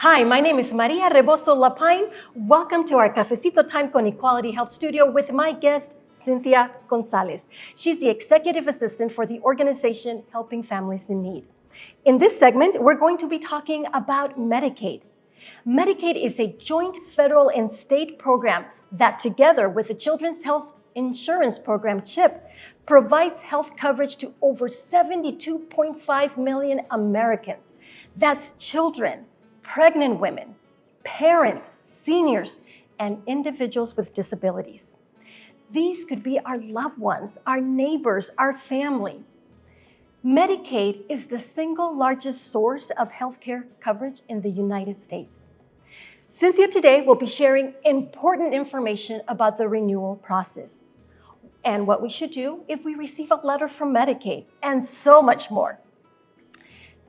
Hi, my name is Maria Rebozo Lapine. Welcome to our Cafecito Time con Equality Health Studio with my guest, Cynthia Gonzalez. She's the Executive Assistant for the organization Helping Families in Need. In this segment, we're going to be talking about Medicaid. Medicaid is a joint federal and state program that, together with the Children's Health Insurance Program, CHIP, provides health coverage to over 72.5 million Americans. That's children, pregnant women, parents, seniors, and individuals with disabilities. These could be our loved ones, our neighbors, our family. Medicaid is the single largest source of healthcare coverage in the United States. Cynthia today will be sharing important information about the renewal process and what we should do if we receive a letter from Medicaid, and so much more.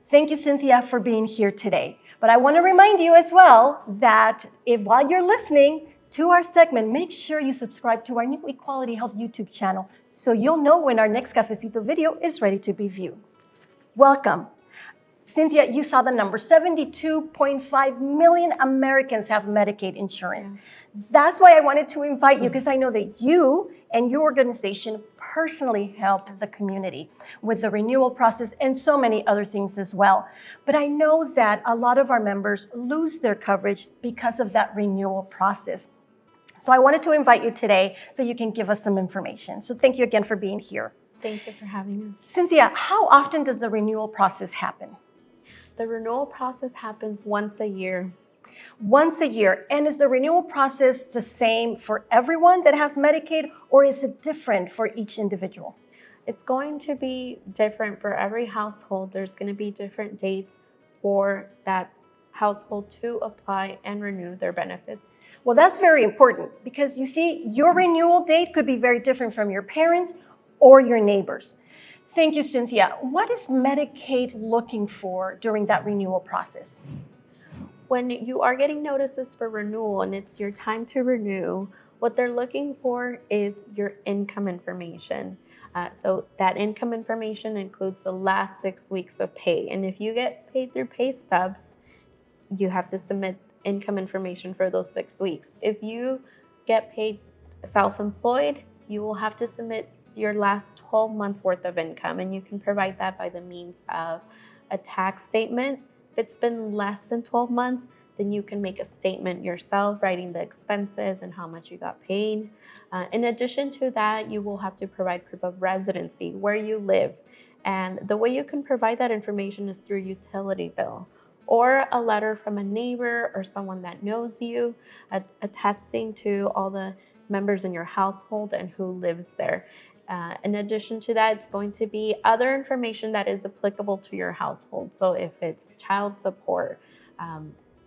Thank you, Cynthia, for being here today. But I want to remind you as well that while you're listening to our segment, make sure you subscribe to our new Equality Health YouTube channel so you'll know when our next Cafecito video is ready to be viewed. Welcome. Cynthia, you saw the number. 72.5 million Americans have Medicaid insurance. Yes. That's why I wanted to invite you, because I know that you and your organization personally help the community with the renewal process and so many other things as well. But I know that a lot of our members lose their coverage because of that renewal process. So I wanted to invite you today so you can give us some information. So thank you again for being here. Thank you for having us. Cynthia, how often does the renewal process happen? The renewal process happens once a year. Once a year. And is the renewal process the same for everyone that has Medicaid, or is it different for each individual? It's going to be different for every household. There's going to be different dates for that household to apply and renew their benefits. Well, that's very important because you see, your renewal date could be very different from your parents or your neighbors. Thank you, Cynthia. What is Medicaid looking for during that renewal process? When you are getting notices for renewal and it's your time to renew, what they're looking for is your income information. So that income information includes the last 6 weeks of pay. And if you get paid through pay stubs, you have to submit income information for those 6 weeks. If you get paid self-employed, you will have to submit your last 12 months worth of income, and you can provide that by the means of a tax statement. If it's been less than 12 months, then you can make a statement yourself, writing the expenses and how much you got paid. In addition to that, you will have to provide proof of residency, where you live. And the way you can provide that information is through utility bill or a letter from a neighbor or someone that knows you, attesting to all the members in your household and who lives there. In addition to that, it's going to be other information that is applicable to your household. So if it's child support,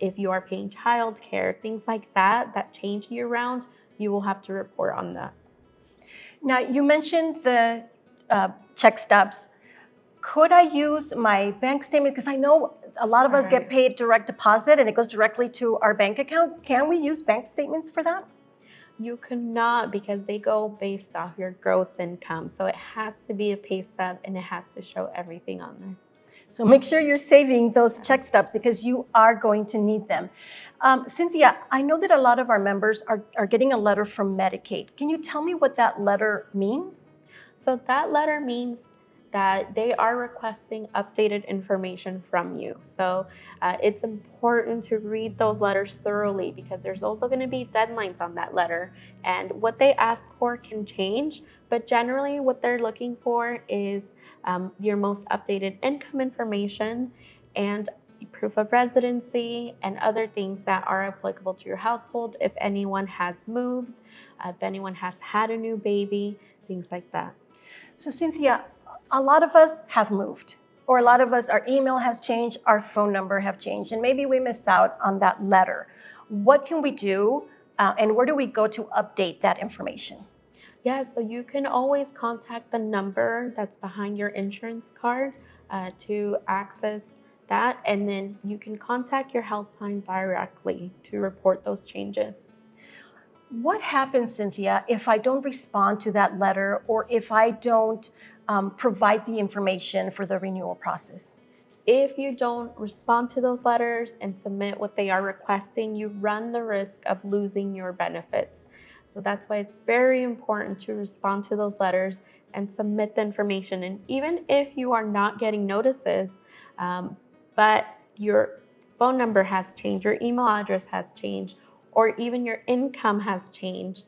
if you are paying child care, things like that change year round, you will have to report on that. Now, you mentioned the check stubs. Could I use my bank statement? Because I know a lot of us get paid direct deposit and it goes directly to our bank account. Can we use bank statements for that? You cannot, because they go based off your gross income. So it has to be a pay stub and it has to show everything on there. So make sure you're saving those check stubs because you are going to need them. Cynthia, I know that a lot of our members are getting a letter from Medicaid. Can you tell me what that letter means? So that letter means that they are requesting updated information from you. So it's important to read those letters thoroughly because there's also going to be deadlines on that letter. And what they ask for can change, but generally what they're looking for is your most updated income information and proof of residency and other things that are applicable to your household. If anyone has moved, if anyone has had a new baby, things like that. So Cynthia, a lot of us have moved, or a lot of us, our email has changed, our phone number have changed, and maybe we miss out on that letter. What can we do, and where do we go to update that information? Yeah, so you can always contact the number that's behind your insurance card to access that, and then you can contact your helpline directly to report those changes. What happens, Cynthia, if I don't respond to that letter or if I don't provide the information for the renewal process? if you don't respond to those letters and submit what they are requesting, you run the risk of losing your benefits. So that's why it's very important to respond to those letters and submit the information. And even if you are not getting notices, but your phone number has changed, your email address has changed, or even your income has changed,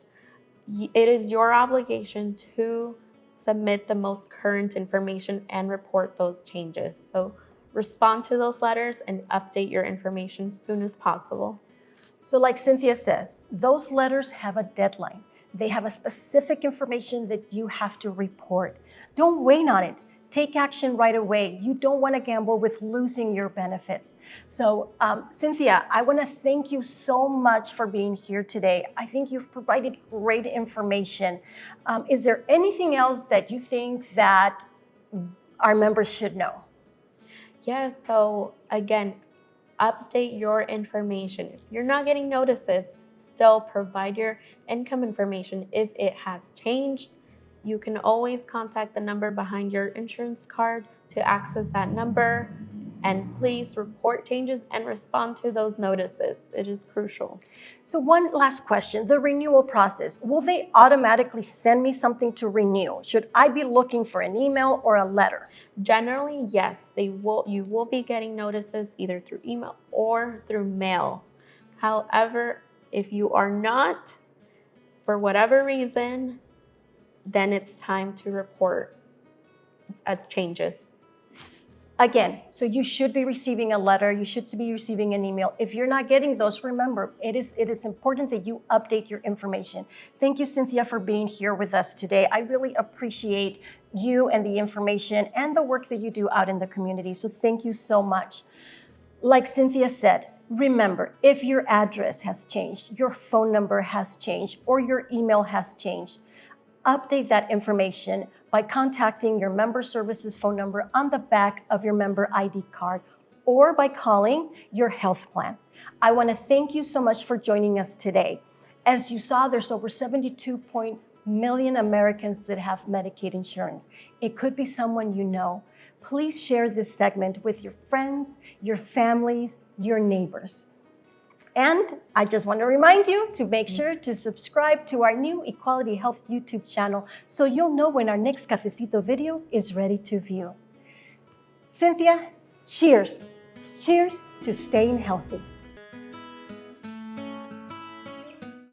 it is your obligation to submit the most current information and report those changes. So respond to those letters and update your information as soon as possible. So like Cynthia says, those letters have a deadline. They have a specific information that you have to report. Don't wait on it. Take action right away. You don't want to gamble with losing your benefits. So Cynthia, I want to thank you so much for being here today. I think you've provided great information. Is there anything else that you think that our members should know? Yes, so again, update your information. If you're not getting notices, still provide your income information. If it has changed, you can always contact the number behind your insurance card to access that number. And please report changes and respond to those notices. It is crucial. So one last question, the renewal process. Will they automatically send me something to renew? Should I be looking for an email or a letter? Generally, yes, you will be getting notices either through email or through mail. However, if you are not, for whatever reason, then it's time to report as changes. Again, so you should be receiving a letter, you should be receiving an email. If you're not getting those, remember, it is important that you update your information. Thank you, Cynthia, for being here with us today. I really appreciate you and the information and the work that you do out in the community. So thank you so much. Like Cynthia said, remember, if your address has changed, your phone number has changed, or your email has changed, update that information by contacting your member services phone number on the back of your member ID card or by calling your health plan. I want to thank you so much for joining us today. As you saw, there's over 72 million Americans that have Medicaid insurance. It could be someone you know. Please share this segment with your friends, your families, your neighbors. And I just want to remind you to make sure to subscribe to our new Equality Health YouTube channel so you'll know when our next Cafecito video is ready to view. Cynthia, cheers. Cheers to staying healthy.